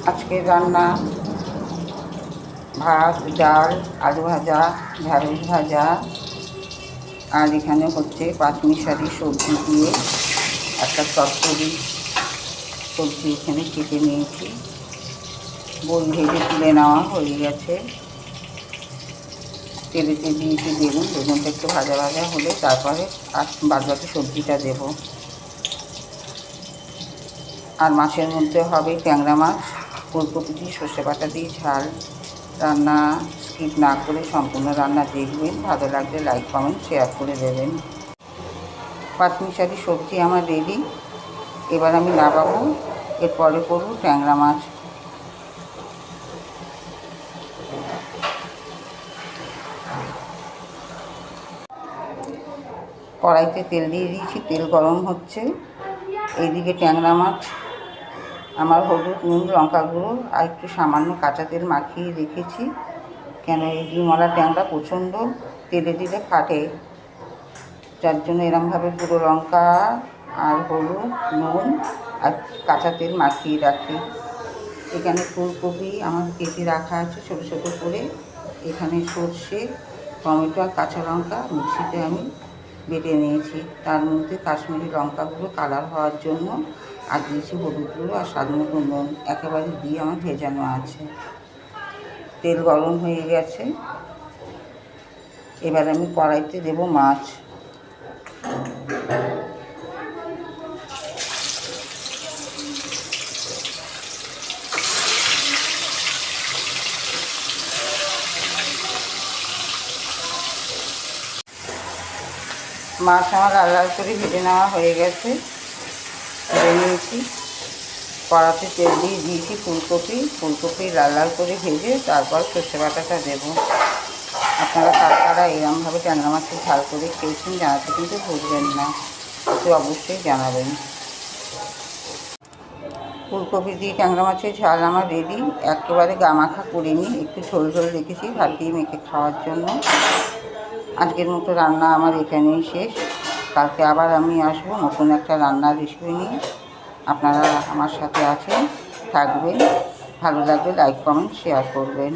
আজকে রান্না ভাত, ডাল, আলু ভাজা, ঢ্যাঁড়স ভাজা, আর এখানে হচ্ছে পাঁচমিশালি সবজি দিয়ে একটা চচ্চড়ি সবজি এখানে কেটে নিয়েছি। বোল ভেজে তুলে নেওয়া হয়ে গেছে। তেলেতে দিয়েছি বেগুনটা একটু ভাজা ভাজা হলে তারপরে আর বাদবাকি সবজিটা দেব। আর মাছের মধ্যে হবে ট্যাংরা মাছ, ফুলকপি দিয়ে সর্ষে বাটা দিয়ে ঝাল। রান্না স্কিপ না করে সম্পূর্ণ রান্না দেখবেন, ভালো লাগলে লাইক কমেন্ট শেয়ার করে দেবেন। পাঁচমিশালি সবজি আমার রেডি। এবার আমি নামাবো, এরপরে করব ট্যাংরা মাছ। কড়াইতে তেল দিয়ে দিয়েছি, তেল গরম হচ্ছে। এইদিকে ট্যাংরা মাছ আমার হলুদ, নুন, লঙ্কা গুঁড়ো আর একটু সামান্য কাঁচা তেল মাখিয়ে রেখেছি, কেন এই ডিমওয়ালা ট্যাংরা প্রচণ্ড তেলে দিলে ফাটে, যার জন্য এরমভাবে গুঁড়ো লঙ্কা আর হলুদ, নুন আর কাঁচা তেল মাখিয়ে রাখি। এখানে ফুলকপি আমার কেটে রাখা আছে ছোটো ছোটো করে। এখানে সর্ষে, টমেটো আর কাঁচা লঙ্কা মিক্সিতে আমি বেটে নিয়েছি। তার মধ্যে কাশ্মীরি লঙ্কাগুলো কালার হওয়ার জন্য আর দিয়েছি হলুদ গুঁড়ো আর স্বাদ মতো নুন, একেবারে দিয়ে আমার ভেজানো আছে। তেল গরম হয়ে গেছে, এবার আমি কড়াইতে দেব মাছ। মাছ আমার লাল লাল করে ভেজে নেওয়া হয়ে গেছে, ভেজে নিয়েছি। কড়াতে তেল দিয়ে দিয়েছি ফুলকপি লাল লাল করে ভেজে তারপর সর্ষে বাটাটা দেবো। আপনারা কারা এরমভাবে ট্যাংরা মাছের ঝাল করে খেয়েছেন জানাতে কিন্তু ভুলবেন না, একটু অবশ্যই জানাবেন। ফুলকপি দিয়ে ট্যাংরা মাছের ঝাল আমার রেডি। একেবারে গামাখা করিনি, একটু ঝোল ঝোল রেখেছি ভাত দিয়ে মেখে খাওয়ার জন্য। আজকের মতো রান্না আমার এখানেই শেষ। কালকে আবার আমি আসবো নতুন একটা রান্নার রেসিপি নিয়ে। আপনারা আমার সাথে আছেন, থাকবেন। ভালো লাগলে লাইক কমেন্ট শেয়ার করবেন।